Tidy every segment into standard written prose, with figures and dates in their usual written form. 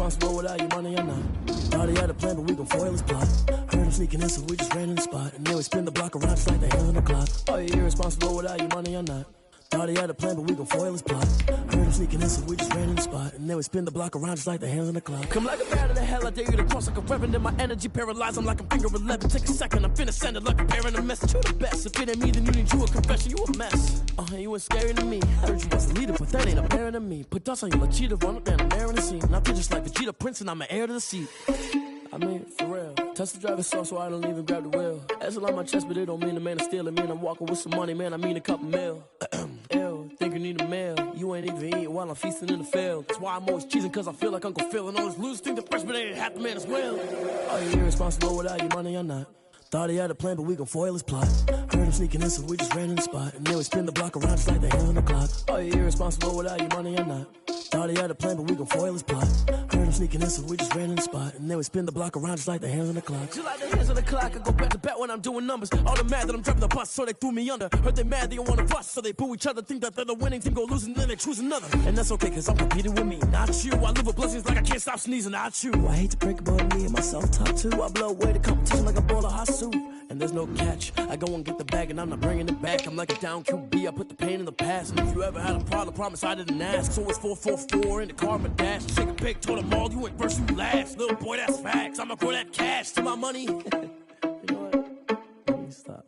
irresponsible without your money or not. Thought he had a plan, but we gon' foil his plot. Heard him sneaking in, so we just ran in the spot. And then we spin the block around just like the hands on the clock. Are you irresponsible without your money or not? Thought he had a plan, but we gon' foil his plot. Heard him sneaking in, so we just ran in the spot. And then we spin the block around just like the hands on the clock. Come like a bat in the hell, I dare you to cross like a reverend. And my energy paralyzed, I'm like a finger 11. Take a second, I'm finna send it like a bearing a message. You the best, if it ain't me, then you need you a confession. You a mess, you ain't scary to me. Heard you was a leader, but that ain't apparent to me. Put dust on you like cheetah, run up down the air in the scene. And I feel just like Vegeta Prince, and I'm an heir to the seat. I mean, for real. Touch the driver's soft, so I don't even grab the wheel. That's a lot on my chest, but it don't mean the man is stealing. Man, I'm walking with some money, man, I mean a couple mil. Ew, think you need a meal. You ain't even eating while I'm feasting in the field. That's why I'm always cheesing, cause I feel like Uncle Phil. And all those losers think the freshman ain't half the man as well. Are you irresponsible without your money or not? Thought he had a plan, but we gon' foil his plot. Heard him sneaking in, so we just ran in the spot. And then we spin the block around just like the hands on the clock. Are you irresponsible without your money or not? Thought he had a plan, but we gon' foil his plot. Heard him sneaking in, so we just ran in the spot. And then we spin the block around just like the hands on the clock. Just like the hands on the clock, I go back to back when I'm doing numbers. All the mad that I'm driving the bus, so they threw me under. Heard they mad, they don't wanna bust, so they boo each other. Think that they're the winning team, go losing, then they choose another. And that's okay, cause I'm competing with me, not you. I live with blessings like I can't stop sneezing, not you. I hate to break about me and my self-talk too. I blow away the competition like a bowl of hot soup. And there's no catch, I go and get the bag and I'm not bringing it back. I'm like a down QB, I put the pain in the past. And if you ever had a problem, promise I didn't ask. So it's 444 in the car, my dash. Take a pic, told them all, you ain't first, you last. Little boy, that's facts, I'ma grow that cash to my money. You know what? Let me stop.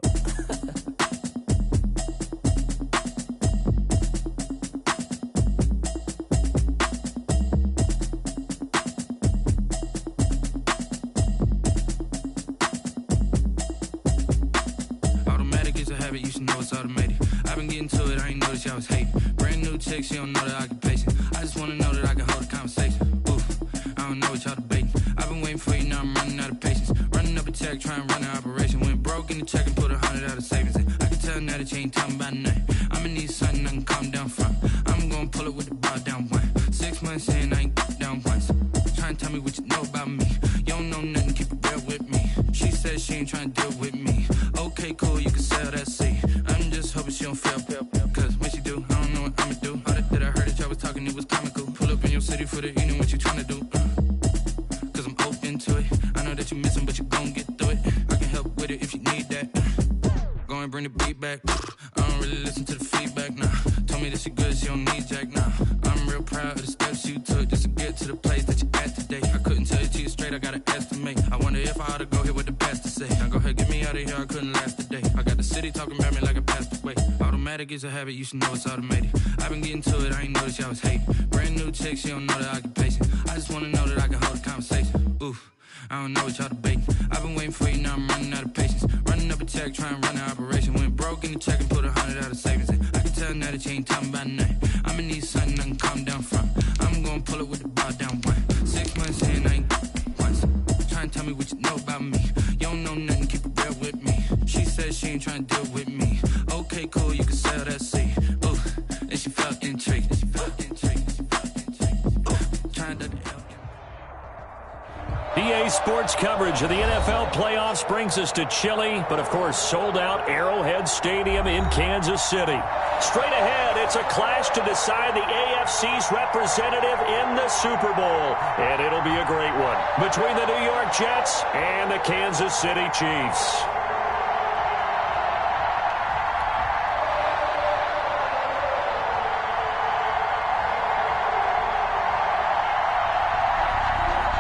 You should know it's automated. I've been getting to it, I ain't noticed y'all was hating. Brand new chick, she don't know the occupation. I just wanna know that I can hold a conversation. Oof, I don't know what y'all debating. I've been waiting for you, now I'm running out of patience. Running up a check, trying to run an operation. Went broke in the check and put 100 out of savings in. I can tell now that you ain't talking about nothing. I'ma need something I can calm down from. I'm gonna pull it with the bar down one. 6 months in, I ain't down once. Trying to tell me what you know about me. You don't know nothing, keep it real with me. She said she ain't trying to deal with me. Okay, cool, you can sell that seat. I'm just hoping she don't fail. Cause when she do, I don't know what I'ma do. All that I heard that y'all was talking, it was comical. Pull up in your city for the evening, what you tryna do? Cause I'm open to it. I know that you missing, but you gon' get through it. I can help with it if you need that. Go and bring the beat back. I don't really listen to the feedback, nah. Told me that she good, she don't need jack, nah. I'm real proud of the steps you took just to get to the place that you at today. I couldn't tell you to you straight, I gotta estimate. I wonder if I ought to go here with the best to say. Now go ahead, get me out of here, I couldn't last a day. I got the city talking about me like I passed away. Automatic is a habit, you should know it's automated. I've been getting to it, I ain't noticed y'all was hating. Brand new chick, she don't know the occupation. I just wanna know that I can hold a conversation. Oof, I don't know what y'all debating. I've been waiting for you, now I'm running out of patience. Running up a check, trying to run an operation. Went broke in the check and put 100 out of savings in. I can tell now that you ain't talking about nothing. I'ma need something I can calm down from. I'm gonna pull it with the bar down one. 6 months in, I ain't once. Trying to tell me what you know about me. You don't know nothing, keep it real with me. She said she ain't trying to deal with me. Okay, cool, you can sell that seat. Ooh, and she felt intrigued. Trying to EA Sports coverage of the NFL playoffs brings us to chilly, but of course sold out Arrowhead Stadium in Kansas City. Straight ahead, it's a clash to decide the AFC's representative in the Super Bowl. And it'll be a great one between the New York Jets and the Kansas City Chiefs.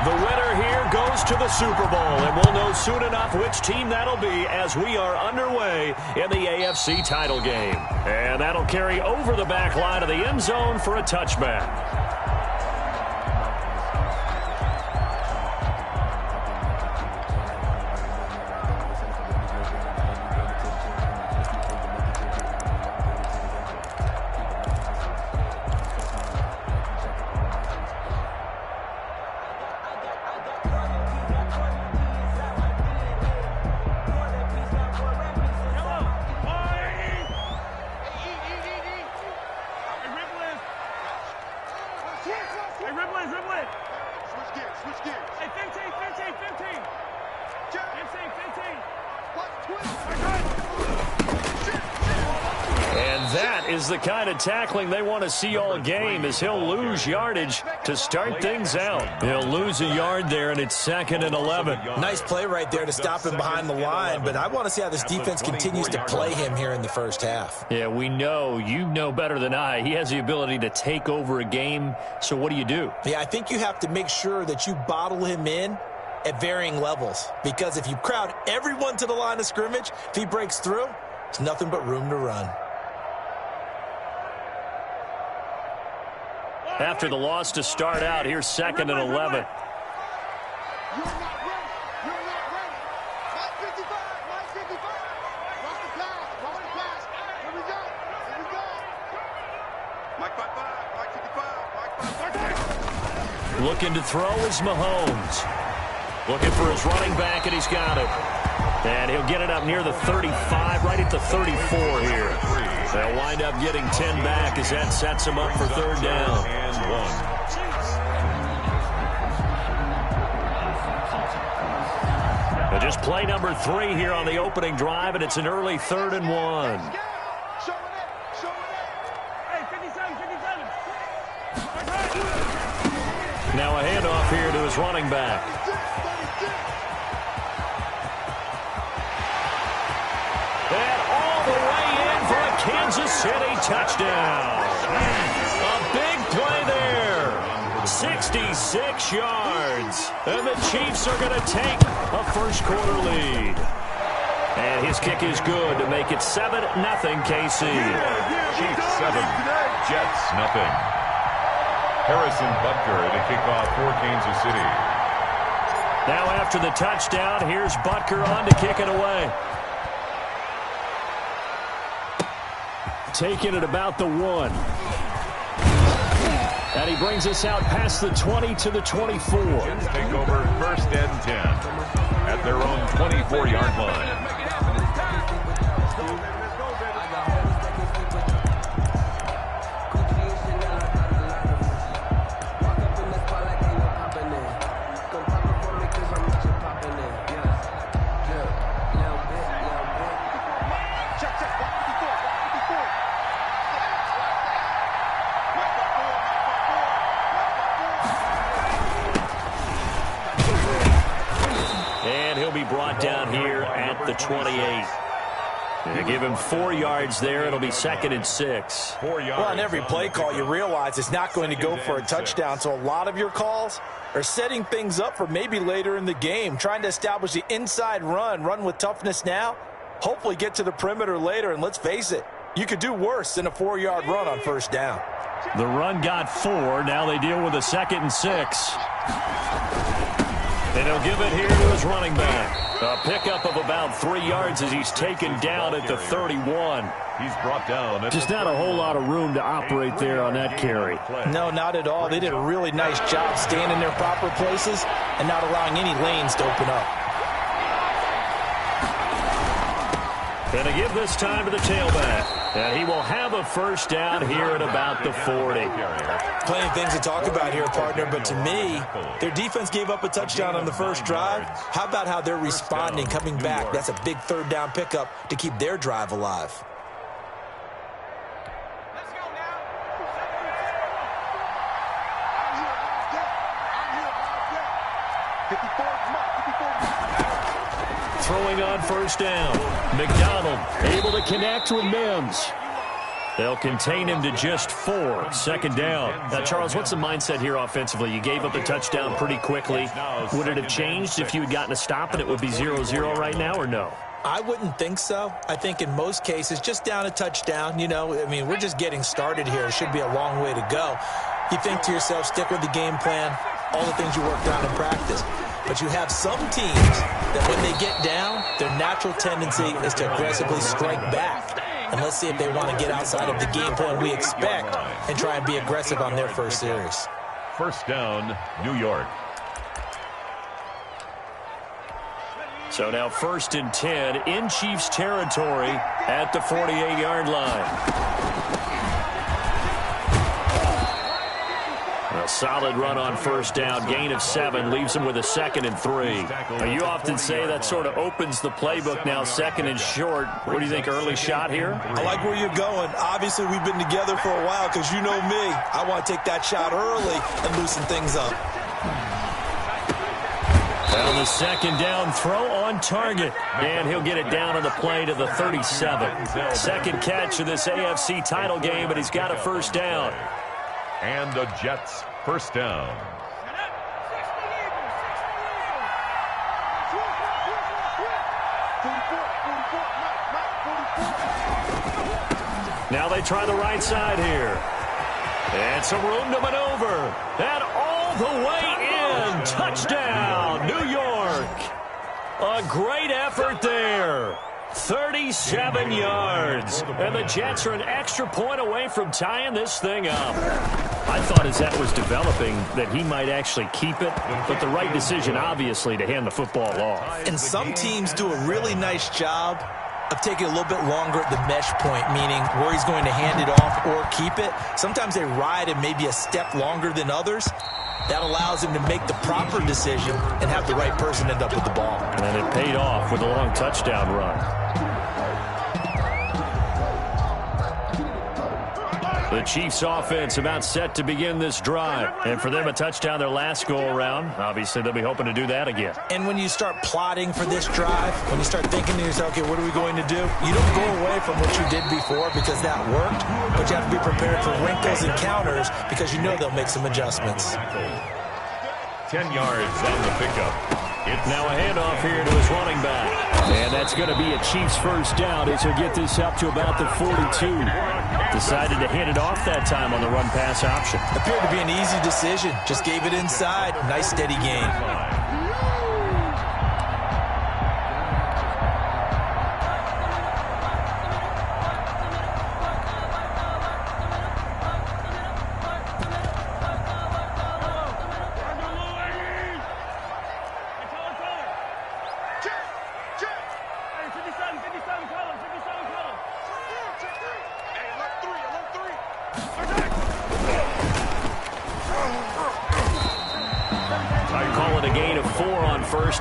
The winner here goes to the Super Bowl, and we'll know soon enough which team that'll be as we are underway in the AFC title game. And that'll carry over the back line of the end zone for a touchback. is the kind of tackling they want to see all game, as he'll lose yardage to start things out. He'll lose a yard there, and it's 2nd and 11. Nice play right there to stop him behind the line, but I want to see how this defense continues to play him here in the first half. Yeah, we know. You know better than I. He has the ability to take over a game, so what do you do? Yeah, I think you have to make sure that you bottle him in at varying levels, because if you crowd everyone to the line of scrimmage, if he breaks through, it's nothing but room to run. After the loss to start out, here's 2nd and 11. Looking to throw is Mahomes. Looking for his running back, and he's got it. And he'll get it up near the 35, right at the 34 here. They'll wind up getting 10 back as that sets him up for 3rd down. And just play number 3 here on the opening drive, and it's an early 3rd and 1. Now a handoff here to his running back. And all the way in for a Kansas City touchdown. A big play there. 66 yards. And the Chiefs are going to take a first-quarter lead. And his kick is good to make it 7-0 KC. Chiefs 7, Jets 0. Harrison Butker to kick off for Kansas City. Now after the touchdown, here's Butker on to kick it away. Taking it about the 1. And he brings us out past the 20 to the 24. Jets take over 1st and 10 at their own 24-yard line. Down here at the 28. They give him 4 yards there. It'll be 2nd and 6. 4 yards. Well, on every play call, you realize it's not going to go for a touchdown. So a lot of your calls are setting things up for maybe later in the game, trying to establish the inside run with toughness now, hopefully get to the perimeter later. And let's face it, you could do worse than a 4-yard run on 1st down. The run got 4. Now they deal with a 2nd and 6. And he'll give it here to his running back. A pickup of about 3 yards as he's taken down at the 31. He's brought down. Just not a whole lot of room to operate there on that carry. No, not at all. They did a really nice job staying in their proper places and not allowing any lanes to open up. And to give this time to the tailback. And he will have a 1st down here at about the 40. Plenty of things to talk about here, partner, but to me, their defense gave up a touchdown on the 1st drive. How about how they're responding, coming back? That's a big 3rd down pickup to keep their drive alive. Throwing on 1st down. McDonald able to connect with Mims. They'll contain him to just 4. 2nd down. Now, Charles, what's the mindset here offensively? You gave up a touchdown pretty quickly. Would it have changed if you had gotten a stop and it would be 0-0 right now, or no? I wouldn't think so. I think in most cases, just down a touchdown, you know, I mean, we're just getting started here. It should be a long way to go. You think to yourself, stick with the game plan, all the things you worked on in practice. But you have some teams that when they get down, their natural tendency is to aggressively strike back. And let's see if they want to get outside of the game plan we expect and try and be aggressive on their first series. 1st down, New York. So now 1st and 10 in Chiefs territory at the 48-yard line. A solid run on first down. Gain of 7 leaves him with a 2nd and 3. Now, you often say that sort of opens the playbook now, 2nd and short. What do you think, early shot here? I like where you're going. Obviously, we've been together for a while because you know me. I want to take that shot early and loosen things up. Well, the 2nd down throw on target. And he'll get it down on the play to the 37. 2nd catch of this AFC title game, but he's got a first down. And the Jets first down. Now they try the right side here. And some room to maneuver. And all the way in. Touchdown, New York. A great effort there. 37 yards. And the Jets are an extra point away from tying this thing up. I thought as that was developing that he might actually keep it, but the right decision, obviously, to hand the football off. And some teams do a really nice job of taking a little bit longer at the mesh point, meaning where he's going to hand it off or keep it. Sometimes they ride it maybe a step longer than others. That allows him to make the proper decision and have the right person end up with the ball. And it paid off with a long touchdown run. The Chiefs offense about set to begin this drive. And for them, a touchdown their last go-around. Obviously, they'll be hoping to do that again. And when you start plotting for this drive, when you start thinking to yourself, okay, what are we going to do? You don't go away from what you did before because that worked, but you have to be prepared for wrinkles and counters because you know they'll make some adjustments. 10 yards on the pickup. It's now a handoff here to his running back. And that's going to be a Chiefs first down as he'll get this up to about the 42. Decided to hand it off that time on the run-pass option. Appeared to be an easy decision. Just gave it inside. Nice steady gain.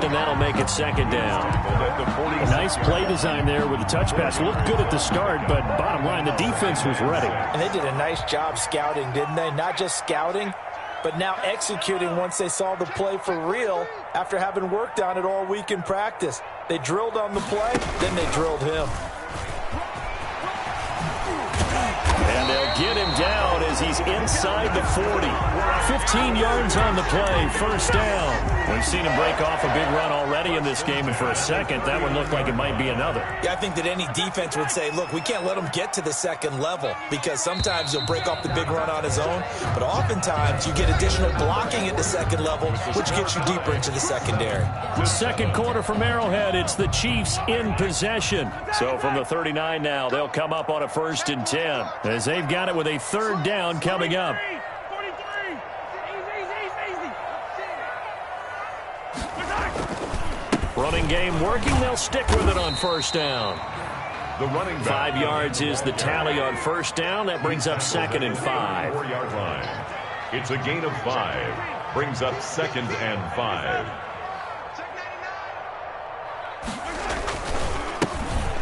And that'll make it 2nd down. A nice play design there with the touch pass. Looked good at the start, but bottom line, the defense was ready. And they did a nice job scouting, didn't they? Not just scouting, but now executing once they saw the play for real after having worked on it all week in practice. They drilled on the play, then they drilled him. And they'll get him down as he's inside the 40. 15 yards on the play, first down. We've seen him break off a big run already in this game, and for a second, that one looked like it might be another. Yeah, I think that any defense would say, look, we can't let him get to the 2nd level because sometimes he'll break off the big run on his own, but oftentimes you get additional blocking at the 2nd level, which gets you deeper into the secondary. Second quarter from Arrowhead, it's the Chiefs in possession. So from the 39 now, they'll come up on a 1st and 10 as they've got it with a 3rd down coming up. Running game working. They'll stick with it on first down. The running back. 5 yards is the tally on first down. That brings up 2nd and 5. 4-yard line. It's a gain of 5. Brings up 2nd and 5.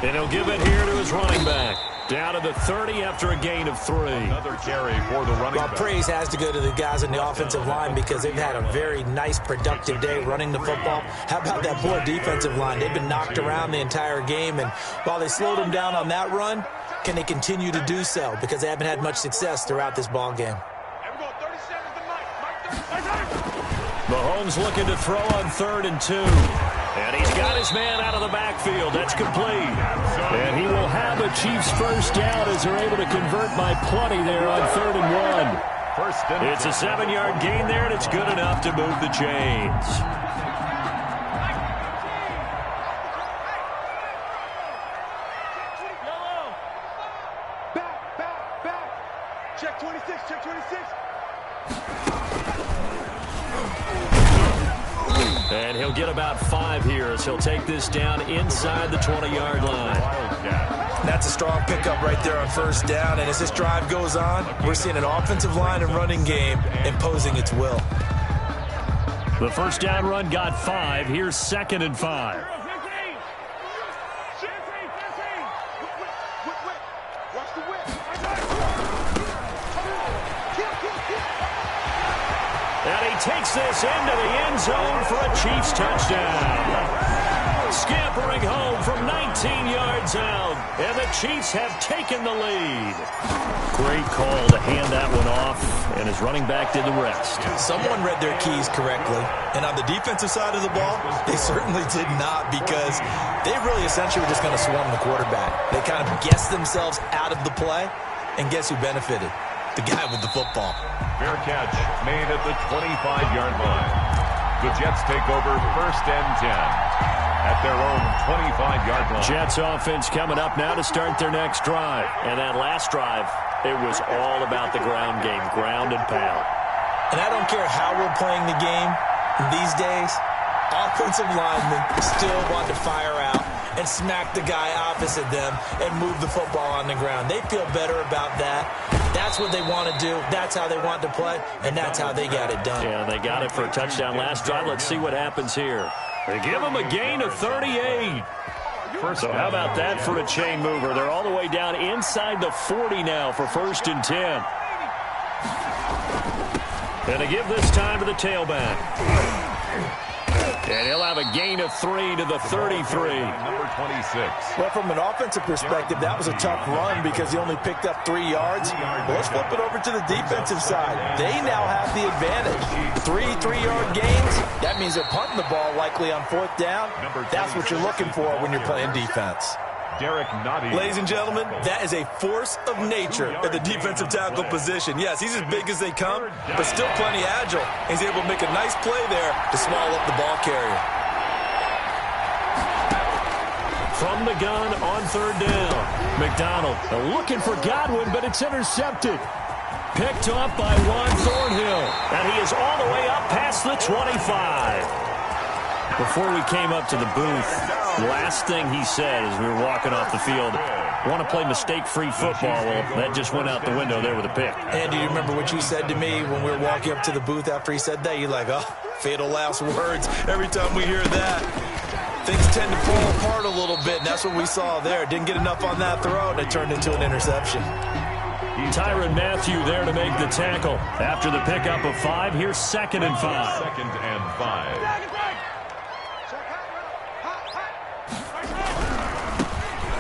And he'll give it here to his running back. Down to the 30 after a gain of 3. Another carry for the running back. Praise has to go to the guys on the offensive line because they've had a very nice, productive day running the football. How about that poor defensive line? They've been knocked around the entire game, and while they slowed them down on that run, can they continue to do so? Because they haven't had much success throughout this ball game. Mahomes looking to throw on 3rd and 2. And he's got his man out of the backfield. That's complete. And he will have a Chiefs first down as they're able to convert by plenty there on 3rd and 1. It's a 7-yard gain there, and it's good enough to move the chains. Back. Check 26, check 26. And he'll get about 5 here as he'll take this down inside the 20-yard line. That's a strong pickup right there on first down. And as this drive goes on, we're seeing an offensive line and running game imposing its will. The first down run got 5. Here's 2nd and 5. And he takes this into the end zone for a Chiefs touchdown. Scampering home from 19 yards out, and the Chiefs have taken the lead. Great call to hand that one off, and his running back did the rest. Someone read their keys correctly, and on the defensive side of the ball, they certainly did not, because they really essentially were just going to swarm the quarterback. They kind of guessed themselves out of the play, and guess who benefited? The guy with the football. Fair catch made at the 25-yard line. The Jets take over 1st and 10 at their own 25-yard line. Jets offense coming up now to start their next drive. And that last drive, it was all about the ground game, ground and pound. And I don't care how we're playing the game these days, offensive linemen still want to fire out and smack the guy opposite them and move the football on the ground. They feel better about that. That's what they want to do. That's how they want to play, and that's how they got it done. Yeah, they got it for a touchdown last drive. Let's see what happens here. They give them a gain of 38. So how about that for a chain mover? They're all the way down inside the 40 now for 1st and 10. And they give this time to the tailback. And he'll have a gain of 3 to the 33. Number 26. Well, from an offensive perspective, that was a tough run because he only picked up 3 yards. Well, let's flip it over to the defensive side. They now have the advantage. 3 3-yard gains. That means they're punting the ball likely on 4th down. That's what you're looking for when you're playing defense. Derek Nottie. Ladies and gentlemen, that is a force of nature at the defensive tackle position. Yes, he's as big as they come, but still plenty agile. He's able to make a nice play there to small up the ball carrier. From the gun on 3rd down. McDonald looking for Godwin, but it's intercepted. Picked up by Juan Thornhill. And he is all the way up past the 25. Before we came up to the booth, last thing he said as we were walking off the field, want to play mistake-free football. Well, that just went out the window there with a pick. And do you remember what you said to me when we were walking up to the booth after he said that? You're like, oh, fatal last words. Every time we hear that, things tend to fall apart a little bit, and that's what we saw there. Didn't get enough on that throw, and it turned into an interception. Tyrann Mathieu there to make the tackle. After the pickup of 5, here's 2nd and 5. 2nd and 5.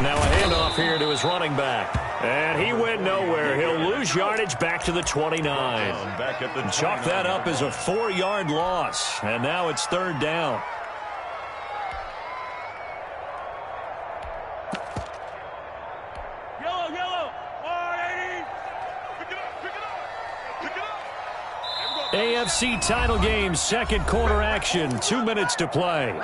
Now a handoff here to his running back. And he went nowhere. He'll lose yardage back to the 29. Back at the 29. Chalk that up as a 4-yard loss. And now it's 3rd down. Yellow. 180. Pick it up. AFC title game, 2nd quarter action. 2 minutes to play.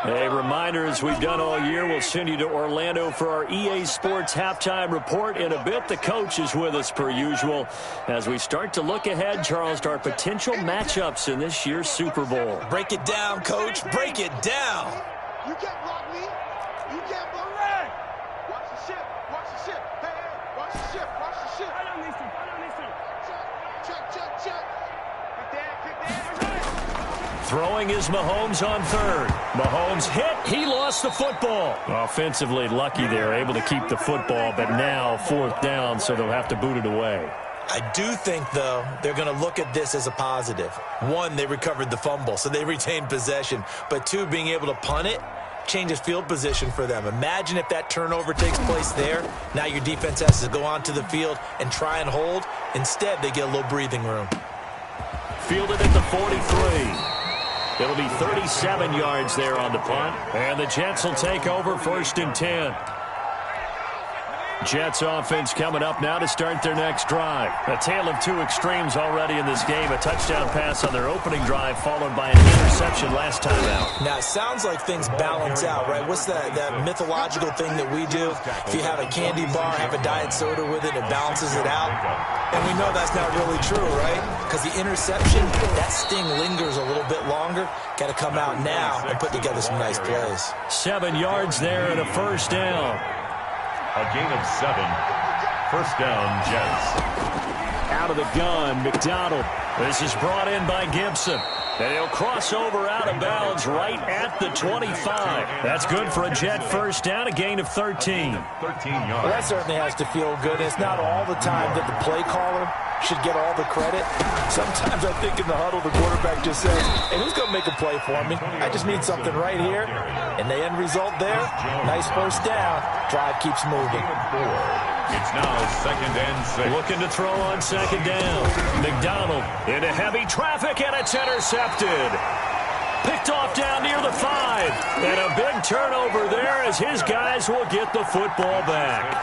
A reminder, as we've done all year, we'll send you to Orlando for our EA Sports halftime report. In a bit, the coach is with us per usual as we start to look ahead, Charles, to our potential matchups in this year's Super Bowl. Break it down, Coach. Break it down. You can't block me. You can't block me. Watch the ship. Hey, watch the ship. I don't need to. Check. Pick that. Throwing is Mahomes on 3rd. Mahomes hit. He lost the football. Offensively lucky there, able to keep the football, but now 4th down, so they'll have to boot it away. I do think, though, they're going to look at this as a positive. 1, they recovered the fumble, so they retained possession. But 2, being able to punt it changes field position for them. Imagine if that turnover takes place there. Now your defense has to go onto the field and try and hold. Instead, they get a little breathing room. Fielded at the 43. It'll be 37 yards there on the punt. And the Jets will take over 1st and 10. Jets offense coming up now to start their next drive. A tale of 2 extremes already in this game. A touchdown pass on their opening drive followed by an interception last time out. Now, it sounds like things balance out, right? What's that mythological thing that we do? If you have a candy bar, have a diet soda with it, it balances it out. And we know that's not really true, right? Because the interception, that sting lingers a little bit longer. Got to come out now and put together some nice plays. 7 yards there and a 1st down. A gain of 7. First down, Jets. Out of the gun, McDonald. This is brought in by Gibson. And he'll cross over out of bounds right at the 25. That's good for a Jet first down, a gain of 13. 13 yards. Well, that certainly has to feel good. It's not all the time that the play caller should get all the credit. Sometimes I think in the huddle, the quarterback just says, hey, who's going to make a play for me? I just need something right here. And the end result there, nice first down. Drive keeps moving. It's now 2nd and 6. Looking to throw on 2nd down. McDonald into heavy traffic, and it's intercepted. Picked off down near the 5. And a big turnover there as his guys will get the football back.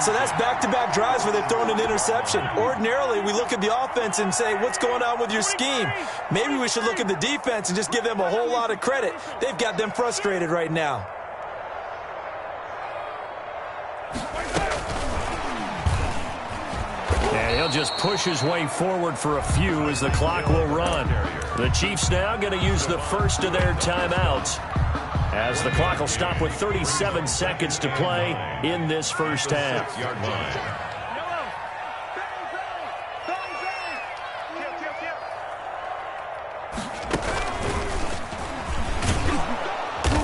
So that's back-to-back drives where they've thrown an interception. Ordinarily, we look at the offense and say, what's going on with your scheme? Maybe we should look at the defense and just give them a whole lot of credit. They've got them frustrated right now. And he'll just push his way forward for a few as the clock will run. The Chiefs now going to use the first of their timeouts as the clock will stop with 37 seconds to play in this first half.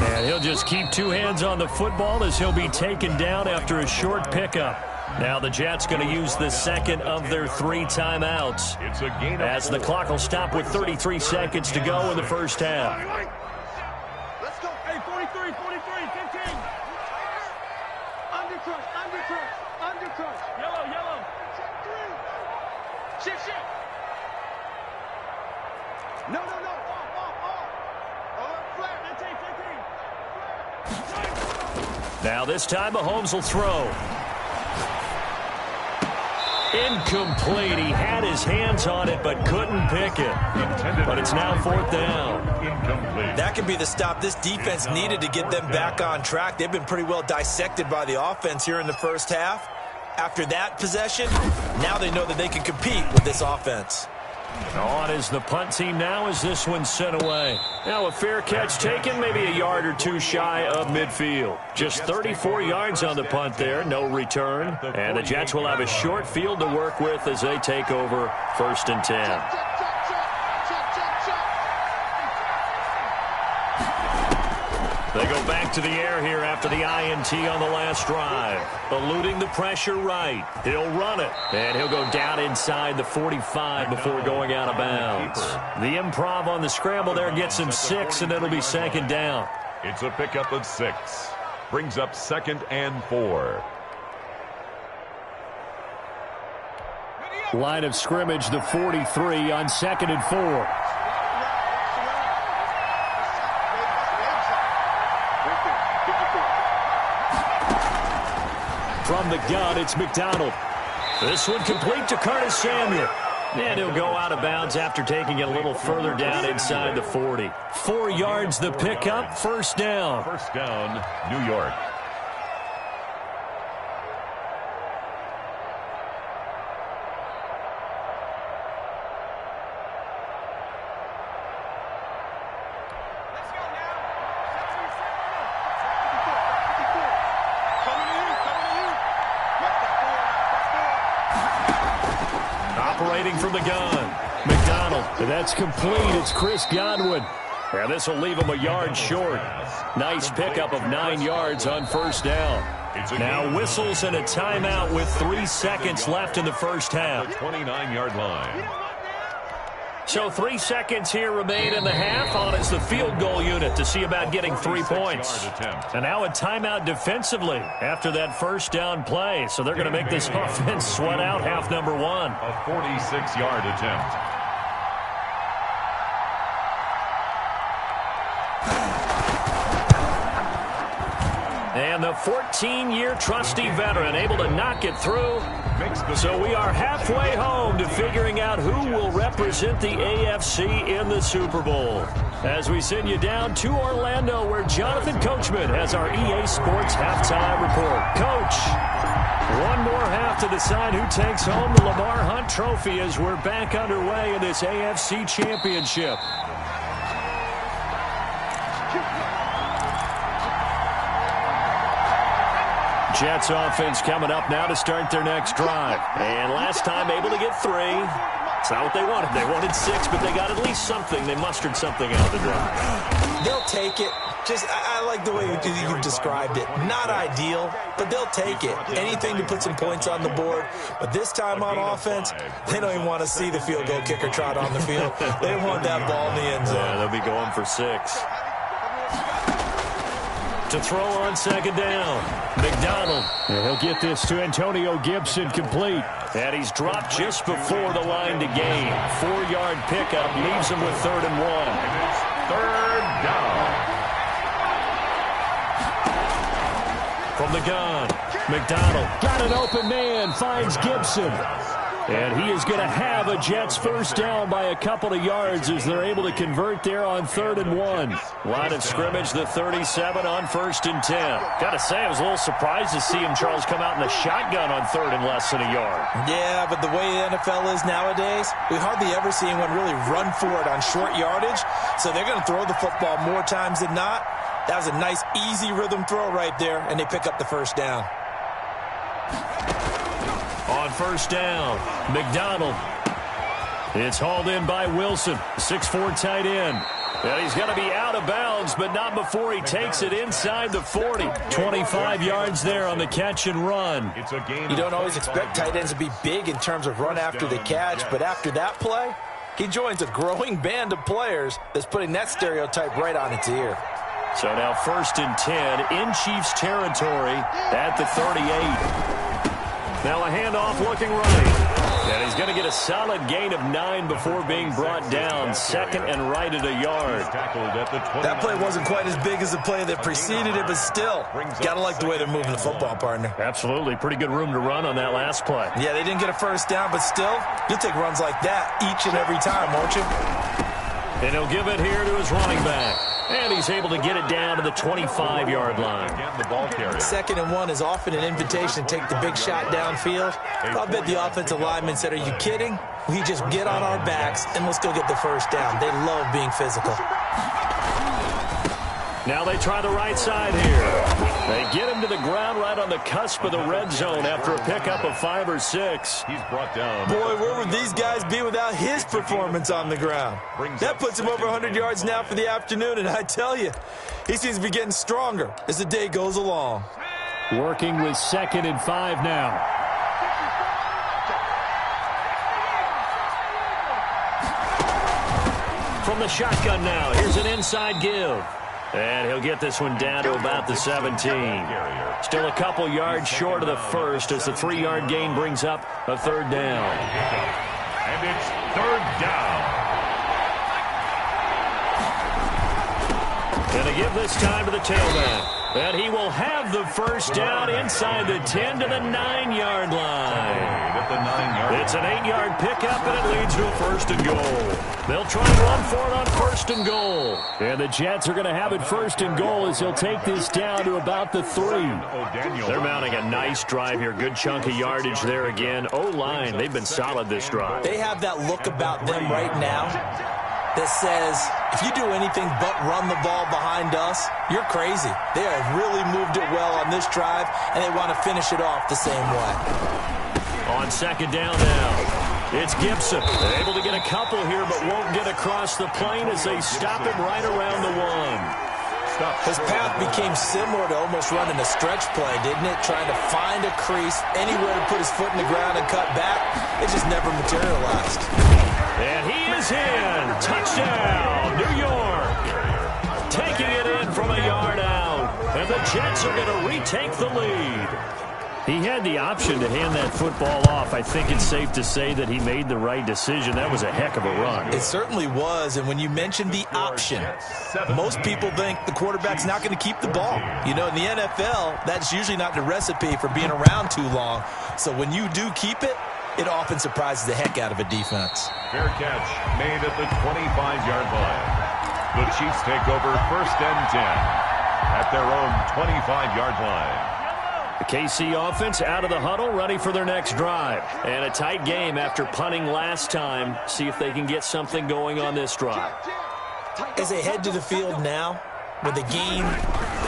And he'll just keep two hands on the football as he'll be taken down after a short pickup. Now the Jets going to use the second of their 3 timeouts as the clock will stop with 33 seconds to go in the first half. Let's go. Hey, 43, 15. Undercrush. Yellow. Shift. No. Flat. Now this time Mahomes will throw. Incomplete. He had his hands on it but couldn't pick it. But it's now 4th down. Incomplete. That could be the stop this defense needed to get them back on track. They've been pretty well dissected by the offense here in the first half. After that possession, now they know that they can compete with this offense. On is the punt team now as this one's sent away. Now a fair catch taken, maybe a yard or two shy of midfield. Just 34 yards on the punt there, no return. And the Jets will have a short field to work with as they take over 1st and 10. They go back to the air here after the INT on the last drive. Eluding the pressure right. He'll run it. And he'll go down inside the 45 before going out of bounds. The improv on the scramble there gets him 6, and it'll be 2nd down. It's a pickup of 6. Brings up 2nd and 4. Line of scrimmage, the 43 on 2nd and 4. From the gun, it's McDonald. This one complete to Curtis Samuel. And he'll go out of bounds after taking it a little further down inside the 40. 4 yards the pickup, 1st down. 1st down, New York. From the gun. McDonald. That's complete. It's Chris Godwin. And this will leave him a yard short. Nice pickup of 9 yards on 1st down. Now whistles and a timeout with 3 seconds left in the first half. 29-yard line. So 3 seconds here remain in the half. On is the field goal unit to see about getting 3 points. And now a timeout defensively after that first down play. So they're going to make this offense sweat out half number 1. A 46-yard attempt. And the 14-year trusty veteran able to knock it through. So we are halfway home to figuring out who will represent the AFC in the Super Bowl. As we send you down to Orlando, where Jonathan Coachman has our EA Sports halftime report. Coach, one more half to decide who takes home the Lamar Hunt Trophy as we're back underway in this AFC Championship. Jets offense coming up now to start their next drive. And last time able to get 3. It's not what they wanted. They wanted 6, but they got at least something. They mustered something out of the drive. They'll take it. I like the way you described it. Not ideal, but they'll take it. Anything to put some points on the board. But this time on offense, they don't even want to see the field goal kicker trot on the field. They want that ball in the end zone. Yeah, they'll be going for 6. To throw on second down, McDonald. And he'll get this to Antonio Gibson complete. And he's dropped just before the line to gain. 4-yard pickup leaves him with 3rd and 1. Third down. From the gun, McDonald. Got an open man, finds Gibson. And he is going to have a Jets first down by a couple of yards as they're able to convert there on 3rd and 1. Line of scrimmage, the 37 on 1st and 10. Got to say, I was a little surprised to see him, Charles, come out in the shotgun on 3rd and less than a yard. Yeah, but the way the NFL is nowadays, we hardly ever see anyone really run for it on short yardage. So they're going to throw the football more times than not. That was a nice, easy rhythm throw right there, and they pick up the first down. On first down, McDonald. It's hauled in by Wilson, 6'4" tight end. And he's going to be out of bounds, but not before he takes it inside the 40. 25 yards there on the catch and run. You don't always expect tight ends to be big in terms of run after the catch, but after that play, he joins a growing band of players that's putting that stereotype right on its ear. So now 1st and 10 in Chiefs territory at the 38. Now a handoff looking right. And he's going to get a solid gain of 9 before being brought down. 2nd and right at a yard. That play wasn't quite as big as the play that preceded it, but still, got to like the way they're moving the football, partner. Absolutely. Pretty good room to run on that last play. Yeah, they didn't get a first down, but still, you'll take runs like that each and every time, won't you? And he'll give it here to his running back. And he's able to get it down to the 25-yard line. 2nd and 1 is often an invitation to take the big shot downfield. I'll bet the offensive linemen said, are you kidding? We just get on our backs and let's go get the first down. They love being physical. Now they try the right side here. They get him to the ground right on the cusp of the red zone after a pickup of 5 or 6. He's brought down. Boy, where would these guys be without his performance on the ground? That puts him over 100 yards now for the afternoon, and I tell you, he seems to be getting stronger as the day goes along. Working with 2nd and 5 now. From the shotgun now, here's an inside give. And he'll get this one down to about the 17. Still a couple yards short of the first as the 3-yard gain brings up a 3rd down. And it's 3rd down. Going to give this time to the tailback. And he will have the first down inside the 10 to the 9-yard line. It's an 8-yard pickup, and it leads to a 1st and goal. They'll try and run for it on 1st and goal. And the Jets are going to have it 1st and goal as he'll take this down to about the 3. They're mounting a nice drive here. Good chunk of yardage there again. O-line, they've been solid this drive. They have that look about them right now that says, if you do anything but run the ball behind us, you're crazy. They have really moved it well on this drive, and they want to finish it off the same way. On 2nd down now, it's Gibson. They're able to get a couple here, but won't get across the plane as they stop him right around the 1. His path became similar to almost running a stretch play, didn't it? Trying to find a crease, anywhere to put his foot in the ground and cut back. It just never materialized. And he is in. Touchdown, New York. Taking it in from a yard out. And the Jets are going to retake the lead. He had the option to hand that football off. I think it's safe to say that he made the right decision. That was a heck of a run. It certainly was, and when you mentioned the option, most people think the quarterback's not going to keep the ball. You know, in the NFL, that's usually not the recipe for being around too long. So when you do keep it, it often surprises the heck out of a defense. Fair catch made at the 25-yard line. The Chiefs take over 1st and 10 at their own 25-yard line. The KC offense out of the huddle, ready for their next drive. And a tight game after punting last time. See if they can get something going on this drive. As they head to the field now, with the game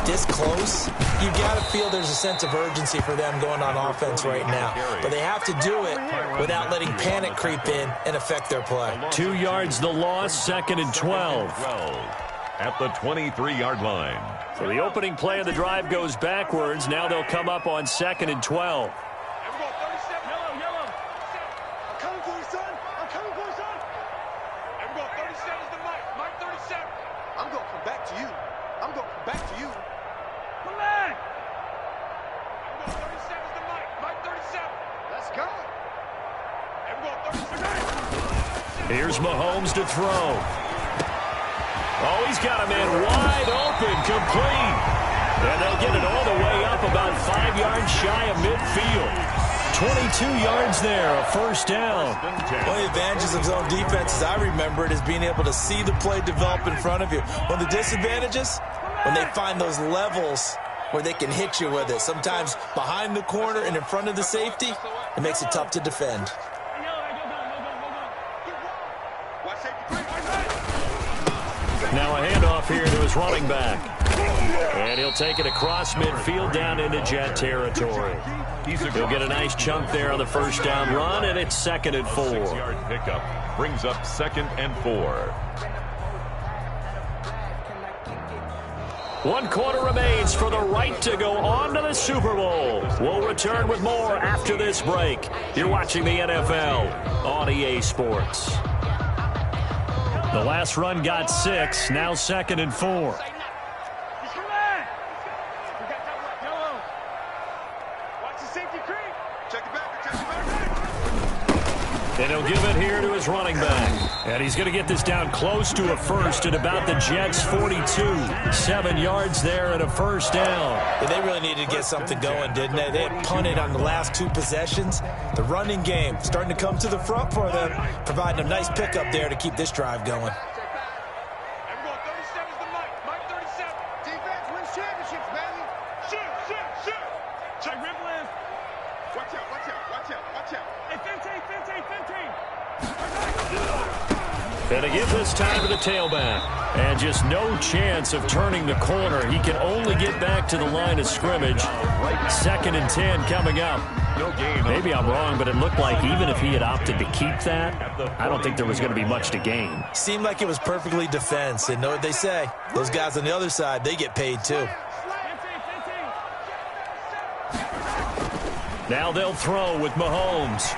this close, you got to feel there's a sense of urgency for them going on offense right now. But they have to do it without letting panic creep in and affect their play. 2 yards the loss, 2nd and 12. At the 23-yard line. So the opening play of the drive goes backwards. Now they'll come up on 2nd and 12. Here's Mahomes to throw. Oh, he's got a man wide open, complete. And they'll get it all the way up about 5 yards shy of midfield. 22 yards there, a first down. One of the advantages of zone defense, as I remember it, is being able to see the play develop in front of you. One of the disadvantages, when they find those levels where they can hit you with it. Sometimes behind the corner and in front of the safety, it makes it tough to defend. Now a handoff here to his running back. And he'll take it across midfield down into Jet territory. He'll get a nice chunk there on the first down run, and it's 2nd and 4. 6-yard pickup brings up 2nd and 4. 1 quarter remains for the right to go on to the Super Bowl. We'll return with more after this break. You're watching the NFL on EA Sports. The last run got 6, now 2nd and 4. And he'll give it here to his running back. And he's going to get this down close to a first at about the Jets' 42. 7 yards there and a first down. Yeah, they really needed to get something going, didn't they? They had punted on the last 2 possessions. The running game starting to come to the front for them, providing a nice pickup there to keep this drive going. And again this time to the tailback. And just no chance of turning the corner. He can only get back to the line of scrimmage. 2nd and 10 coming up. Maybe I'm wrong, but it looked like even if he had opted to keep that, I don't think there was going to be much to gain. Seemed like it was perfectly defense. And know what they say. Those guys on the other side, they get paid too. Now they'll throw with Mahomes.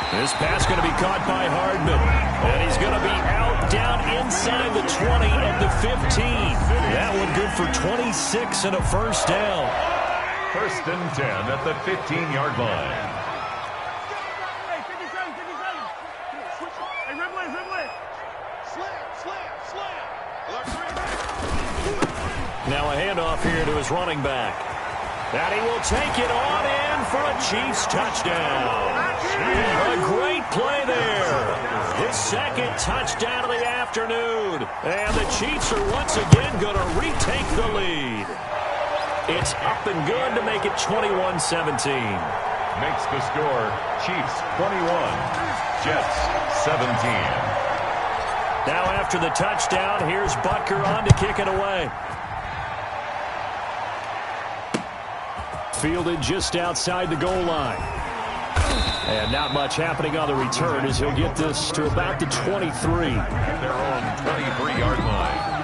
This pass going to be caught by Hardman. And he's going to be out down inside the 20 of the 15. That one good for 26 and a first down. 1st and 10 at the 15-yard line. Now a handoff here to his running back. And he will take it on in for a Chiefs touchdown. A great play there. His 2nd touchdown of the afternoon. And the Chiefs are once again going to retake the lead. It's up and good to make it 21-17. Makes the score Chiefs 21, Jets 17. Now after the touchdown, here's Butker on to kick it away. Fielded just outside the goal line. And not much happening on the return as he'll get this to about the 23. At their own 23-yard line.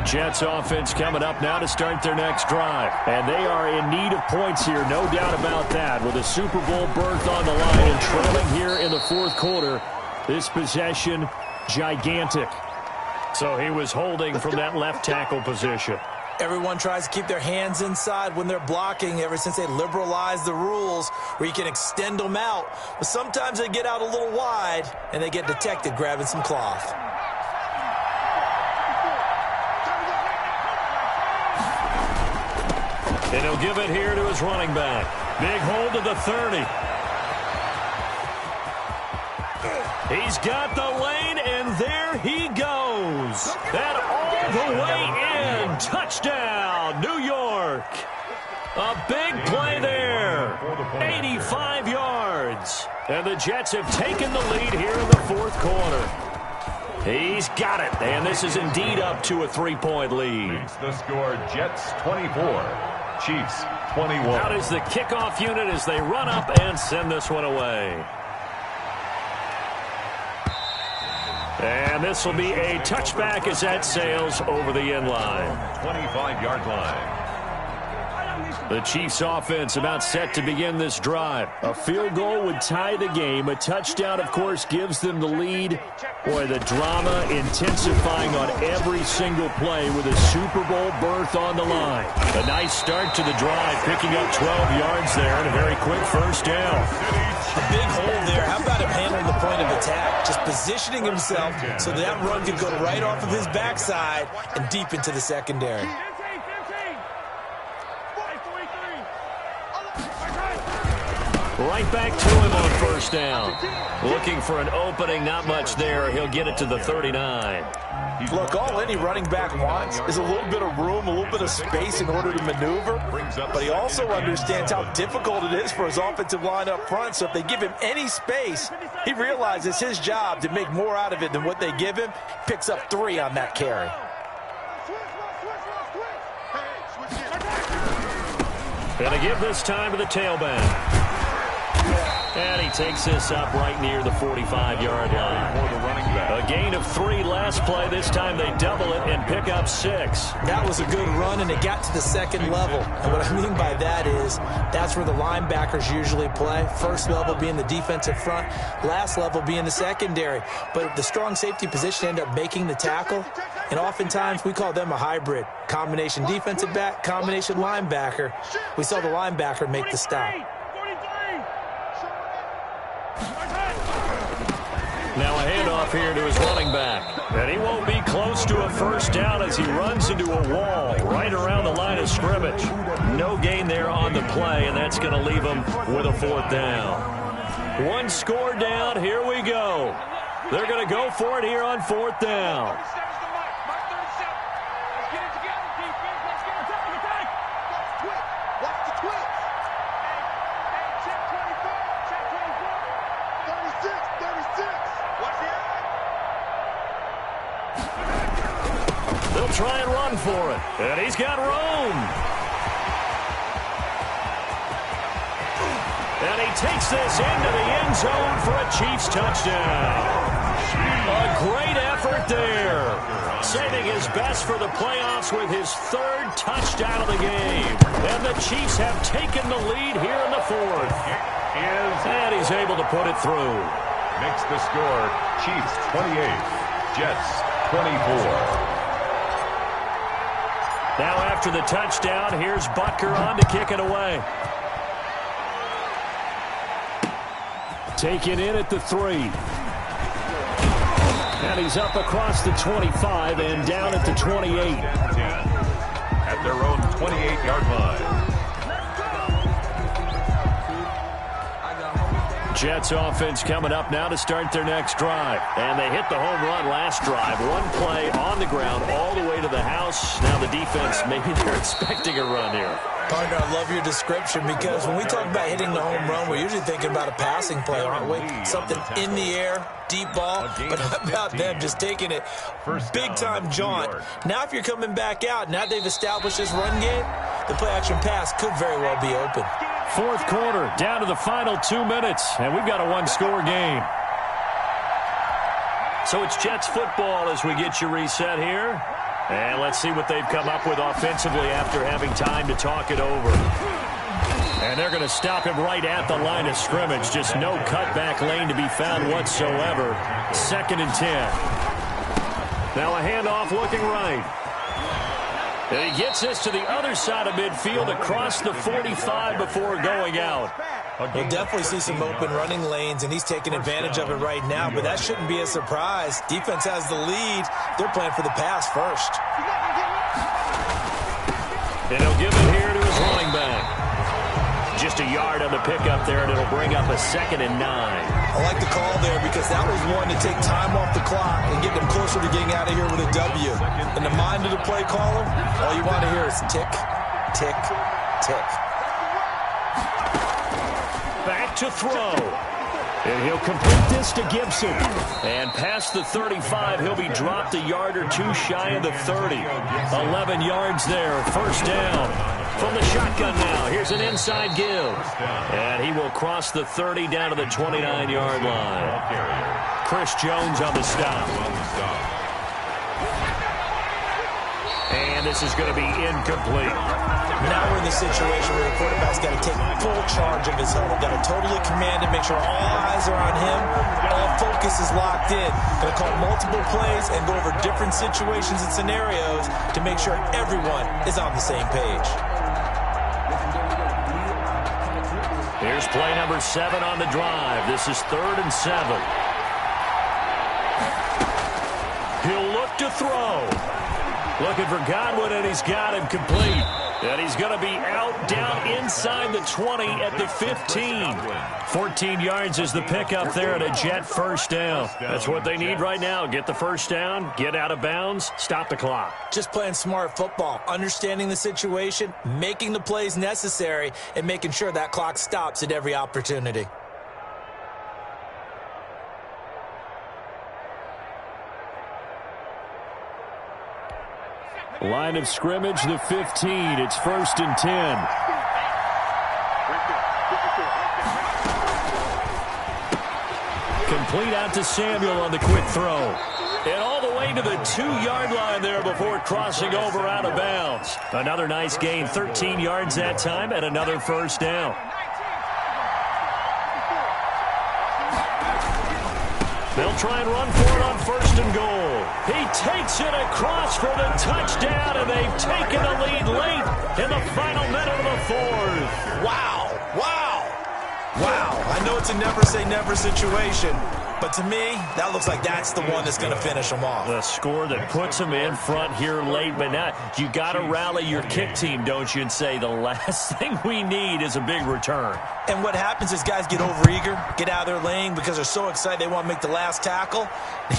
Jets offense coming up now to start their next drive. And they are in need of points here, no doubt about that. With a Super Bowl berth on the line and trailing here in the 4th quarter. This possession, gigantic. So he was holding from that left tackle position. Everyone tries to keep their hands inside when they're blocking ever since they liberalized the rules where you can extend them out. But sometimes they get out a little wide and they get detected grabbing some cloth. And he'll give it here to his running back. Big hold of the 30. He's got the lane, and there he goes. And all the way in. Touchdown, New York. A big play there. 85 yards. yards. And the Jets have taken the lead here in the fourth quarter. He's got it, and this is indeed up to a 3-point lead. Makes the score Jets 24, Chiefs 21. Out is the kickoff unit as they run up and send this one away. And this will be a touchback as that sails over the end line. 25-yard line. The Chiefs offense about set to begin this drive. A field goal would tie the game. A touchdown, of course, gives them the lead. Boy, the drama intensifying on every single play with a Super Bowl berth on the line. A nice start to the drive, picking up 12 yards there and a very quick first down. A big hole there. How about him handling the point of attack? Just positioning himself so that run could go right off of his backside and deep into the secondary. Right back to him on first down. Looking for an opening, not much there. He'll get it to the 39. Look, all any running back wants is a little bit of room, a little bit of space in order to maneuver. But he also understands how difficult it is for his offensive line up front. So if they give him any space, he realizes his job to make more out of it than what they give him. Picks up 3 on that carry. Gonna give this time to the tailback. And he takes this up right near the 45-yard line. A gain of 3 last play. This time they double it and pick up 6. That was a good run, and it got to the second level. And what I mean by that is that's where the linebackers usually play. First level being the defensive front, last level being the secondary. But the strong safety position ended up making the tackle, and oftentimes we call them a hybrid. Combination defensive back, combination linebacker. We saw the linebacker make the stop. Now a handoff here to his running back. And he won't be close to a first down as he runs into a wall right around the line of scrimmage. No gain there on the play, and that's going to leave him with a 4th down. 1 score down. Here we go. They're going to go for it here on 4th down. They'll try and run for it. And he's got room. And he takes this into the end zone for a Chiefs touchdown. A great effort there. Saving his best for the playoffs with his 3rd touchdown of the game. And the Chiefs have taken the lead here in the 4th. And he's able to put it through. Makes the score Chiefs 28, Jets 24. Now after the touchdown, here's Butker on to kick it away. Taken in at the 3. And he's up across the 25 and down at the 28. At their own 28-yard line. Jets offense coming up now to start their next drive. And they hit the home run last drive. 1 play on the ground all the way to the house. Now the defense, maybe they're expecting a run here. Partner, I love your description because when we talk about hitting the home run, we're usually thinking about a passing play, aren't we? Something in the air, deep ball. But how about them just taking it big-time jaunt? Now if you're coming back out, now they've established this run game, the play-action pass could very well be open. 4th quarter, down to the final 2 minutes, and we've got a 1-score game. So it's Jets football as we get you reset here. And let's see what they've come up with offensively after having time to talk it over. And they're going to stop him right at the line of scrimmage. Just no cutback lane to be found whatsoever. 2nd and 10. Now a handoff looking right. And he gets this to the other side of midfield across the 45 before going out. We'll definitely see some open running lanes, and he's taking advantage of it right now, but that shouldn't be a surprise. Defense has the lead. They're playing for the pass first. And he'll give it here to his running back. Just a yard on the pickup there, and it'll bring up a 2nd and 9. I like the call there because that was one to take time off the clock and get them closer to getting out of here with a W. In the mind of the play caller, all you want to hear is tick, tick, tick. Back to throw. And he'll complete this to Gibson. And past the 35, he'll be dropped a yard or two shy of the 30. 11 yards there, first down. From the shotgun now, here's an inside give. And he will cross the 30 down to the 29-yard line. Chris Jones on the stop. And this is going to be incomplete. Now we're in the situation where the quarterback's got to take full charge of his huddle. Got to totally command it, make sure all eyes are on him. All focus is locked in. Going to call multiple plays and go over different situations and scenarios to make sure everyone is on the same page. Here's play number 7 on the drive. This is 3rd and 7. He'll look to throw. Looking for Godwin, and he's got him complete. And he's going to be out down inside the 20 at the 15. 14 yards is the pickup there at a Jet first down. That's what they need right now. Get the first down, get out of bounds, stop the clock. Just playing smart football, understanding the situation, making the plays necessary, and making sure that clock stops at every opportunity. Line of scrimmage, the 15. It's 1st and 10. Complete out to Samuel on the quick throw. And all the way to the 2-yard line there before crossing over out of bounds. Another nice gain, 13 yards that time, and another first down. They'll try and run for it on 1st and goal. He takes it across for the touchdown, and they've taken the lead late in the final minute of the 4th. Wow, wow, wow. I know it's a never-say-never situation, but to me, that looks like that's the one that's going to finish them off. The score that puts them in front here late, but now you got to rally your kick team, don't you, and say the last thing we need is a big return. And what happens is guys get overeager, get out of their lane because they're so excited they want to make the last tackle.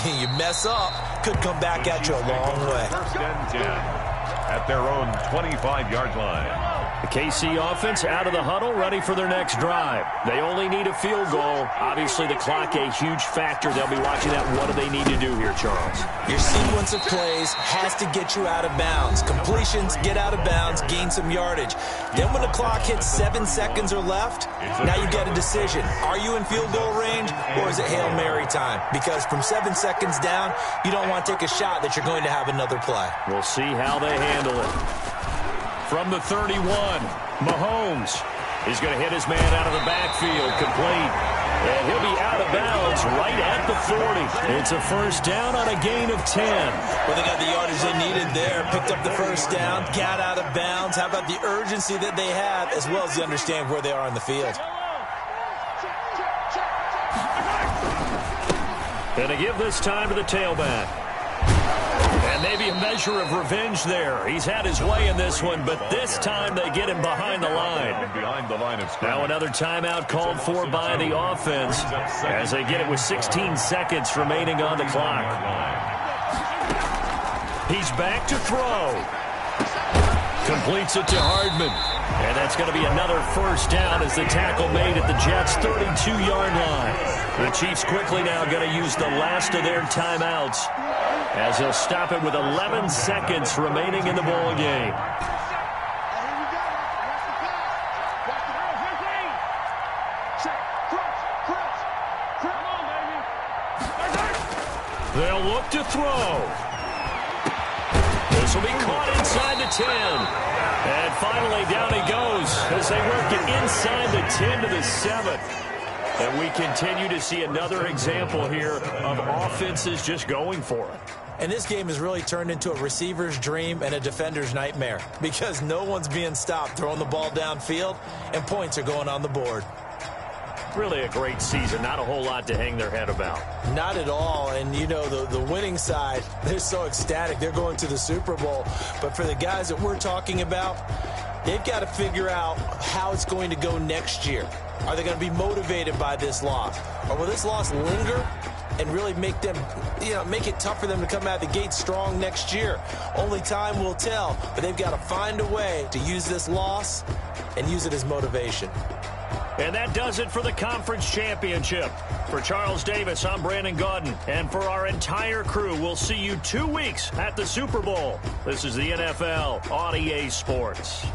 You mess up, could come back at you a long way. 1st and 10 at their own 25-yard line. The KC offense out of the huddle, ready for their next drive. They only need a field goal. Obviously, the clock a huge factor. They'll be watching that. What do they need to do here, Charles? Your sequence of plays has to get you out of bounds. Completions, get out of bounds, gain some yardage. Then when the clock hits 7 seconds or left, now you get a decision. Are you in field goal range, or is it Hail Mary time? Because from 7 seconds down, you don't want to take a shot that you're going to have another play. We'll see how they handle it. From the 31, Mahomes is going to hit his man out of the backfield, complete. And he'll be out of bounds right at the 40. It's a first down on a gain of 10. Well, they got the yardage they needed there, picked up the first down, got out of bounds. How about the urgency that they have, as well as they understand where they are on the field? And to give this time to the tailback. And maybe a measure of revenge there. He's had his way in this one, but this time they get him behind the line. Now another timeout called for by the offense as they get it with 16 seconds remaining on the clock. He's back to throw. Completes it to Hardman. And that's going to be another first down as the tackle made at the Jets' 32-yard line. The Chiefs quickly now going to use the last of their timeouts as they'll stop it with 11 seconds remaining in the ball game. They'll look to throw. This will be caught inside the 10. And finally, down he goes as they work it inside the 10 to the 7. And we continue to see another example here of offenses just going for it. And this game has really turned into a receiver's dream and a defender's nightmare because no one's being stopped throwing the ball downfield, and points are going on the board. Really a great season. Not a whole lot to hang their head about. Not at all. And, you know, the winning side, they're so ecstatic. They're going to the Super Bowl. But for the guys that we're talking about, they've got to figure out how it's going to go next year. Are they going to be motivated by this loss? Or will this loss linger and really make them, make it tough for them to come out of the gate strong next year? Only time will tell. But they've got to find a way to use this loss and use it as motivation. And that does it for the conference championship. For Charles Davis, I'm Brandon Gaudin. And for our entire crew, we'll see you 2 weeks at the Super Bowl. This is the NFL on EA Sports.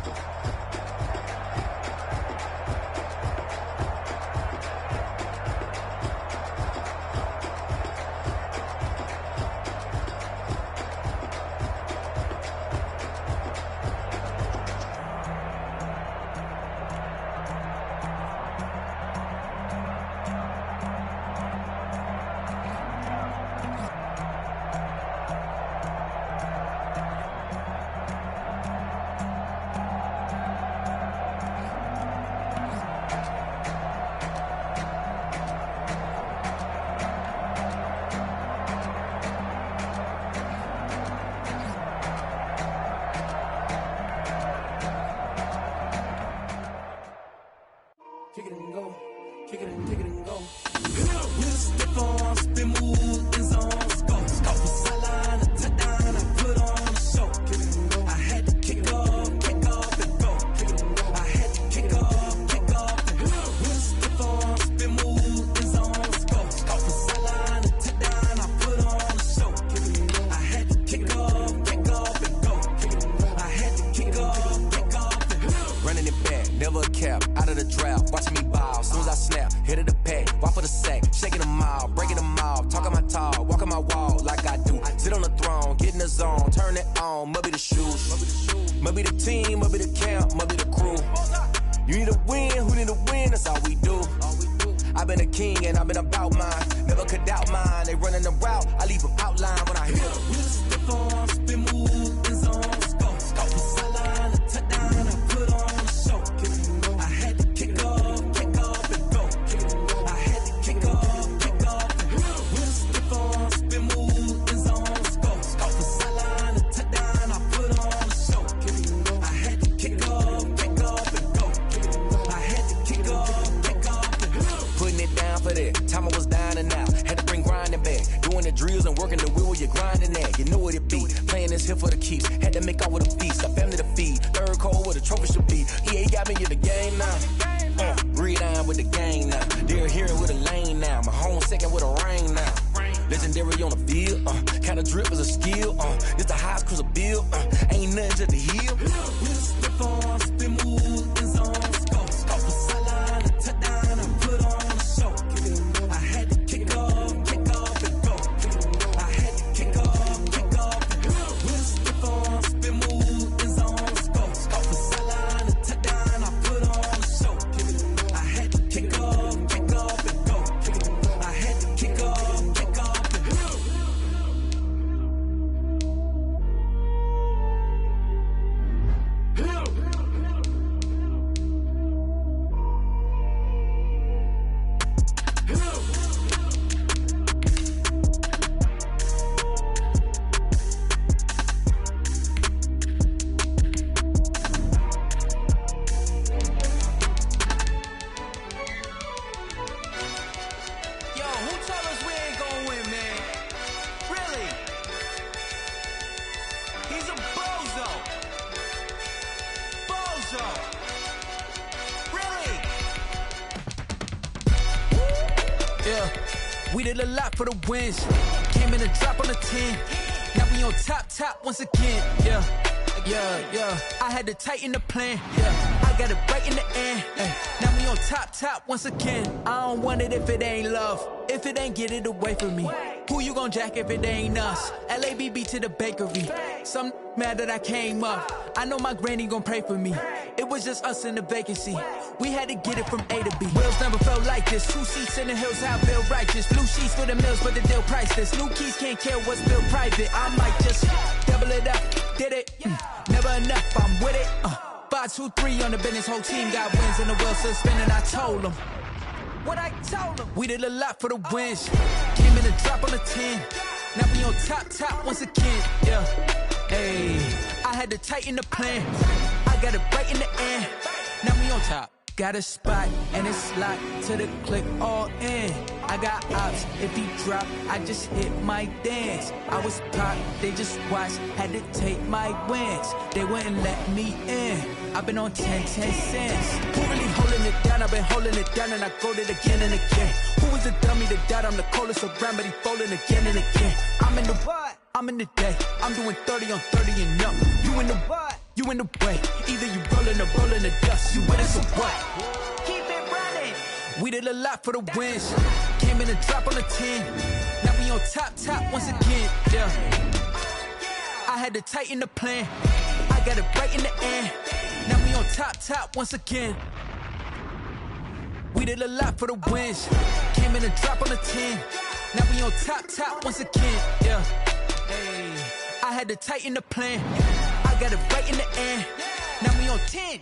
Kick it and go. Kick it and go. With stiff arms, spin move, in zones, go. Off the sideline, a touchdown, I put on a show. Kick it and go. I had to kick off and go. Kick it and go. I had to kick off and go. With stiff arms, spin move, in zones, go. Off the sideline, a touchdown, I put on a show. Kick it and go. I had to kick off and go. Kick it and go. I had to kick off and go. Running it back, never a cap, out of the drought, watching me ball, soon as I snap, hit of the pack, walk for the sack, shaking them all, breaking them off, talking my talk, walking my wall like I do, sit on the throne, get in the zone, turn it on, must be the shoes, must be the team, must be the camp, must be the crew, you need a win, who need a win, that's all we do, I've been a king and I've been about mine, never could doubt mine, they running the route, I leave them outline when I hit them. With a stiff arm, spin move, in zones, go. Off the sideline, a touchdown, I put on a show. Kick it and go. I had to kick off and go. Kick it and go. I had to kick off and go. With a stiff arm, spin move, in zones, go. Off the sideline, a touchdown, I put on a show. Kick it and go. I had to kick off and go. Kick it and go. I had to kick off and go. Putting it down for that, time I was down and out, had to bring grinding back, doing the drills and working the wheel where you're grinding at, you know what it be, playing this here for the keeps, had to make out with a feast, a family to feed, third cold where the trophy should be, EA got me in the game now, breathe on with the game now, they're hearing with a lane now, my home second with a rain now, legendary on the field, kind of drip is a skill, it's the highest cruiser bill, ain't nothing to the heel. With a stiff arm, spin move, in zones, go. Off the sideline, a touchdown, I put on a show. Kick it and go. I had to kick off and go. Kick it and go. I had to kick off and go. With a stiff arm, spin move, in zones, go. Off the sideline, a touchdown, I put on a show. Kick it and go. I had to kick off and go. Kick it and go. I had to kick off and go. Yo, who told us we ain't gonna win, man? Really? He's a bozo. Bozo. Really? Yeah, we did a lot for the wins. Came in a drop on the 10. Now we on top once again. Yeah. I had to tighten the plan. Yeah, I got it right in the end. Now we on top once again. I don't want it if it ain't love. If it ain't, get it away from me. Who you gon' jack if it ain't us? LABB to the bakery. Some mad that I came up. I know my granny gon' pray for me. It was just us in the vacancy. We had to get it from A to B. Wheels never felt like this. 2 seats in the hills, how I feel righteous. Blue sheets for the mills, but the deal priceless. New keys can't kill what's built private. I might just double it up. Did it? Never enough, I'm with it. 5, 2, 3 on the business. Whole team got wins and the wheels still spinning. I told them what I told them. We did a lot for the wins. Came in a drop on the 10. Now we on top once again. Yeah. Hey, I had to tighten the plan. I got it right in the end. Now we on top. got a spot, and it's locked to the click all in. I got ops, if he drop, I just hit my dance. I was popped, they just watched, had to take my wins. They wouldn't let me in. I've been on 10 cents. Who really holding it down? I've been holding it down, and I go it again and again. Who was the dummy that died? I'm the coldest around, but he falling again and again. I'm in the what? I'm in the day. I'm doing 30 on 30 and up. You in the what? You in the way. Either you rolling or rolling the dust. You with us or what? Keep it running. We did a lot for the wins. Came in and drop on the 10. Now we on top once again. Yeah. I had to tighten the plan. I got it right in the end. Now we on top once again. We did a lot for the wins. Came in and drop on the 10. Now we on top once again. Yeah. Hey. I had to tighten the plan. I got it right in the end. Now we on 10.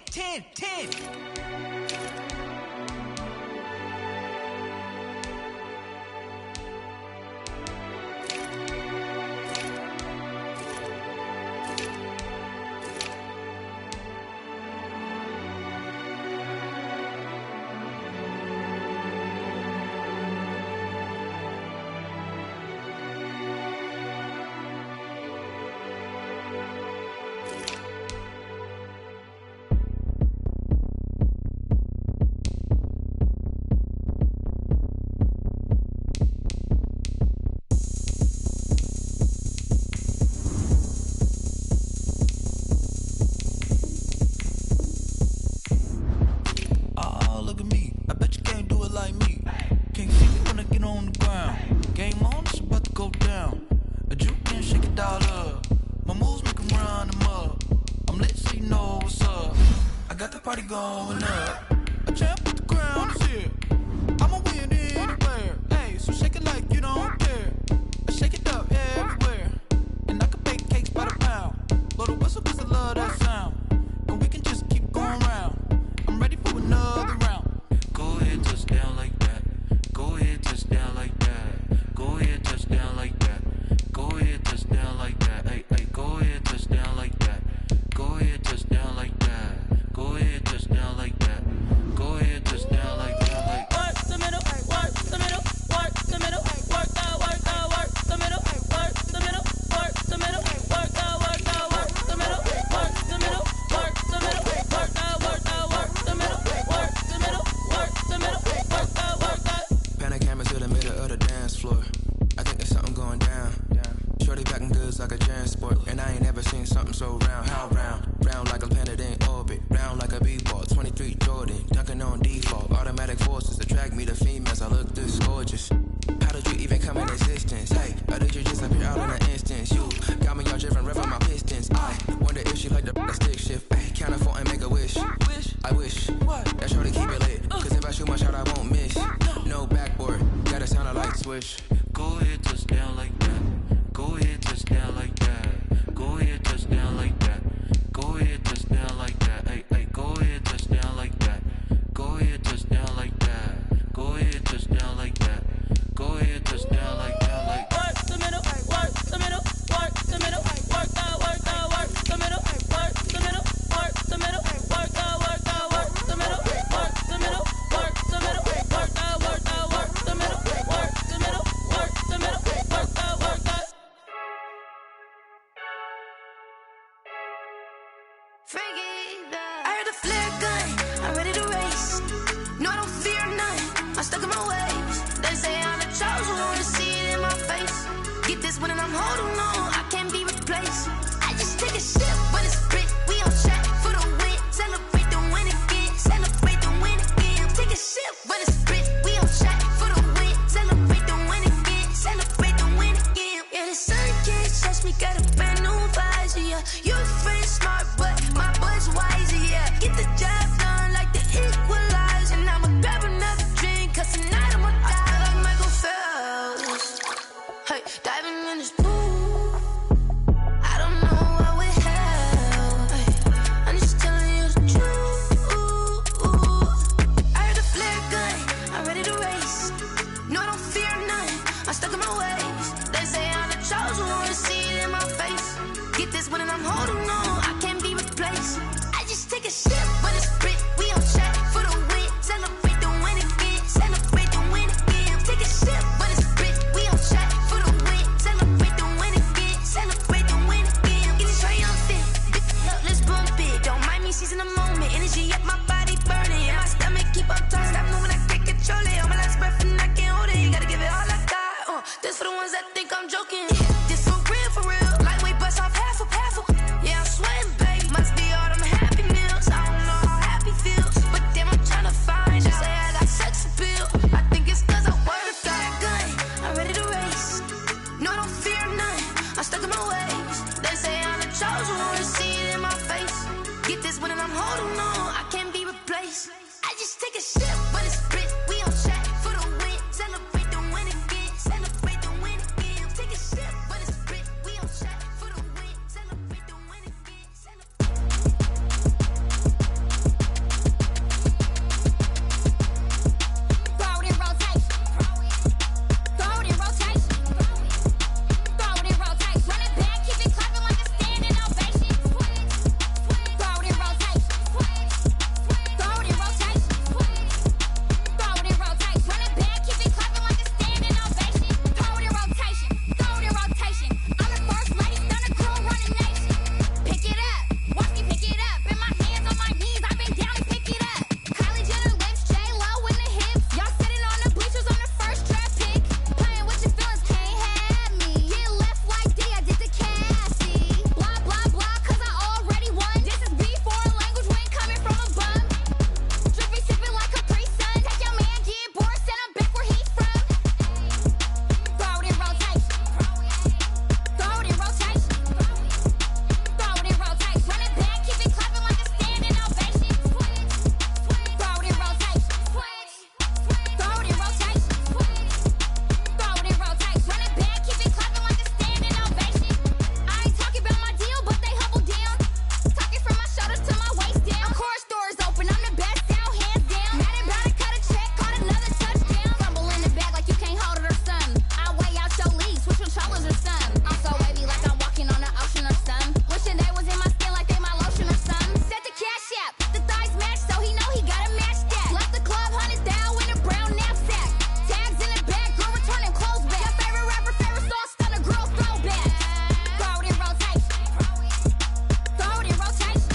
Going up, a champ with the crown is here. I'ma win anywhere. Hey, so shake it like you don't care. I shake it up everywhere, and I can bake cakes by the pound. Blow the whistle 'cause I love that sound, and we can just keep going round. I'm ready for another round. Go ahead, touch down like that. Go ahead, touch down like that. Go ahead, touch down like that. Go ahead, touch down like that. Hey, hey, go ahead, touch down like that. Go ahead, touch down like that. Go ahead, touch down like that. Go ahead, touch down like that. Like work the middle, work the middle, work the middle, work the middle, work the middle, work the middle, work the middle, work the middle, work the middle, work the middle, work the middle, work the middle, work the. Pan the camera to the middle of the dance floor. I think there's something going down. Shorty backing goods like a transport, and I ain't never seen something so round. How round? Round like a planet in orbit, round like a b-ball. 23 Jordan, dunking on default. Automatic forces attract me to females. I look this gorgeous. How did you even come in existence? Hey, or did you just appear out in an instance? You got me all driven, revving my pistons. I wonder if she like the stick shift. Hey, count a 4 and make a wish. I wish that shorty keep it lit. 'Cause if I shoot my shot, I won't miss. No backboard, gotta sound a light switch. Go ahead, touch down like that. Go ahead, touch down like that. Go ahead, touch down like that. Go ahead, touch down like that. Hey, hey, go ahead, touch down like that. Go ahead, touch down like that. Go ahead, touch down like that. Go ahead, touch down like that. Like work the middle, work the middle, work the middle, work the middle, work the middle, work the middle, work the middle, work the middle, work the middle, work the middle, work the middle, work the middle, work the middle, work the middle, work the. I heard a flare gun, I'm ready to race. No, I don't fear none, I'm stuck in my ways. They say I'm the chosen one, to see it in my face. Get this one and I'm holding on, I can't be replaced. I just take a sip when it's split, we on track for the win. Celebrate the win again, celebrate the win again. Take a sip when it's split, we on track for the win. Celebrate the win again, celebrate the win again. Yeah, the sun can't touch me, got a brand new visor, yeah. You a friend smart, but my boy's wiser, yeah. Get the job done like the equalizer. And I'ma grab another drink, 'cause tonight I'ma die like Michael Phelps. Hey, diving in this pool. This for the ones that think I'm joking. This for real. Lightweight bust off half a. Yeah, I'm sweating, babe. Must be all them happy meals. I don't know how happy feels, but damn, I'm trying to find out. Say I got sex appeal. I think it's cause I wear the gun. I'm ready to race. No, I don't fear none. I'm stuck in my ways. They say I'm the chosen one. To see it in my face. Get this when I'm holding on. I can't be replaced. I just take a sip when it's split. We on track for the win. Celebrate the win again. Celebrate the win again. Take a sip when it's split. We on track for the win. Celebrate the win again. Throw it in rotation. Throw it in rotation. Throw it in rotation. Run it back, keep it clapping like a standing ovation. Throw it in rotation. Throw it in rotation. Throw it in rotation. Run it back, keep it clapping like a standing ovation. Throw it in rotation. Throw it in rotation. I'm the first lady, done a crew running nation. Pick it up, watch me pick it up. In my hands on my knees, I've been down and pick it up. Kylie Jenner lips, J-Lo in the hips. Y'all sitting on the bleachers on the first draft pick. Playing with your feelings, can't have me. Get left like D, I did the Cassie. Blah, blah, blah, cause I already won. This is B, foreign language, we ain't coming from a bum. Drippy sipping like Capri Sun. Take your man, get bored, send him back where he's from. Throw it in rotation. Throw it in rotation. Throw it in rotation. Run it back, keep it clapping like a standing ovation. Throw it in rotation. Throw it in rotation. Throw it in rotation. Run it back, keep it clapping like a standing ovation. I ain't talking about my deal, but they humble down. Talking from my shoulders to my waist down. Chorus doors open, I'm the best out, hands down. Mad about it, cut a check, caught another touchdown. Fumble in the bag like you can't hold it or something. I weigh out your league, switch controllers or something. I'm so wavy like I'm walking on the ocean or something. Wishing they was in my skin like they my lotion or something. Set the cash app, the thighs match, so he know he gotta match that. Left the club, 100,000 in a brown knapsack. Tags in the bag, girl returning clothes back. Your favorite rapper, favorite song, stunner, girl throwback. Throw it in rotation. Throw it in rotation.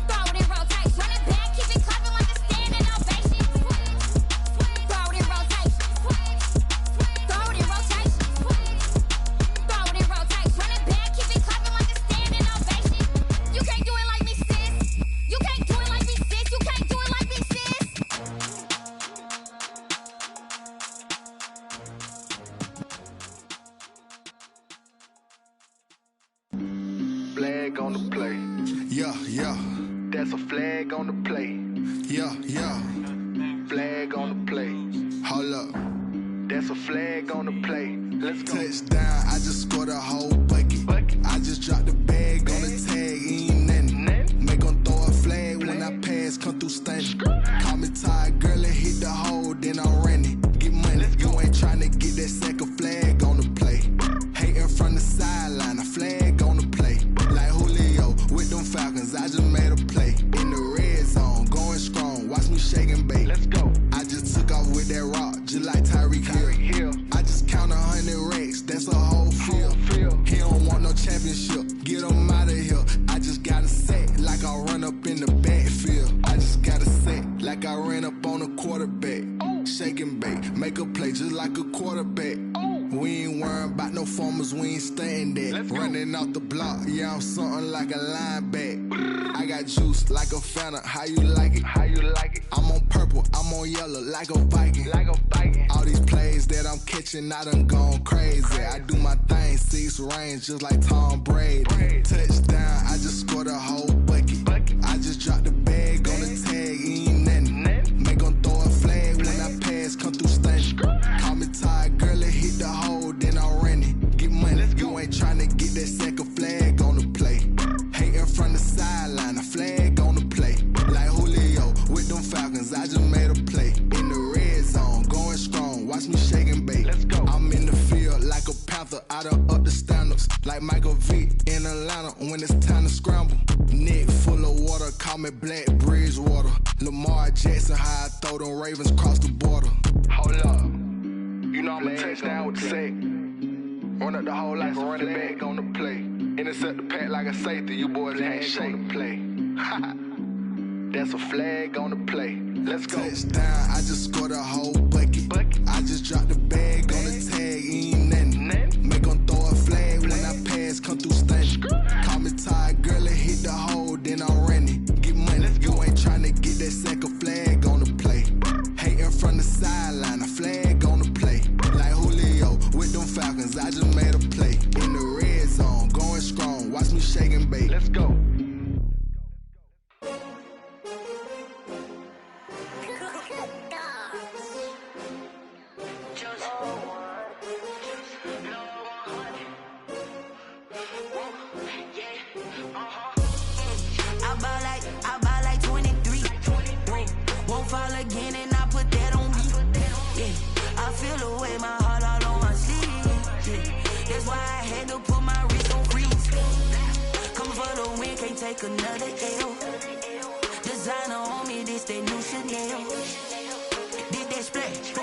Throw it in rotation. Run it back, keep it clapping like a standing ovation. Throw it in rotation. Throw it in rotation. Throw it in rotation. Run it back, keep it clapping like a standing ovation. You can't do it like me, sis. You can't do it like me, sis. You can't do it like me, sis. Flag on the play. Yeah, yeah, That's a flag on the play. yeah, yeah. Flag on the play. Hold up. That's a flag on the play. Let's go. Touchdown, I just scored a whole bucket. I just dropped the bag on the tag, ain't nothing. Make 'em throw a flag when I pass, come through stunning. Call me tired, girl, and hit the hole, then I'm running. Get money, you ain't tryna get that second flag on the play. Hating from the sideline, a flag on the play. Like Julio with them Falcons, I just made a play. In the red zone, going strong, watch me shake and bake. Let's go. I just took off with that rock, just like Tyreek Hill. I just count 100 racks, that's a whole field. He don't want no championship, get him out of here. I just got a set, like I run up in the backfield. I just got a set, like I ran up on a quarterback. Shake and bake, make a play just like a quarterback. We ain't worrying about no formers, we ain't staying that. Running off the block, yeah, I'm something like a lineback. I got juice like a Fanta, how you like it? How you like it? I'm on purple, I'm on yellow, like a Viking. Like a Viking. All these plays that I'm catching, I done gone crazy. I do my thing, 6 range, just like Tom Brady. Touchdown, I just scored a whole bucket. I just dropped the bag on the tag, ain't nothing. Make 'em throw a flag when I pass, come through stunning. Call me tired, girl, and hit the hole, then I'm running. Get money, you ain't tryna get that second flag on the play. Hating from the sideline, a flag on the play. Like Julio with them Falcons, I just made a play. In the red zone, going strong, watch me shake and bake. Let's go. I'm in the field like a Panther, I done up the standards. Like Michael Vick in Atlanta when it's time to scramble. Neck full of water, call me Black Bridgewater. Lamar Jackson, how I throw them Ravens cross the border. Hold up. You know I'm a touchdown with the sack. Run up the hole like a running back on the play. Intercept the pack like a safety. You boys ain't shake the play. That's a flag on the play. Let's go. Touchdown, I just scored a whole bucket. I just dropped the bag on the tag, from the sideline, a flag on the play. Like Julio with them Falcons, I just made a play. In the red zone, going strong, watch me shake and bake. Let's go. I buy like 23. Won't fall again and I put that on me. Yeah, I feel the way, my heart all on my sleeve. Yeah, that's why I had to put my wrist on freeze. Coming for the win, can't take another L. Designer on me, this that new Chanel. Did that splash,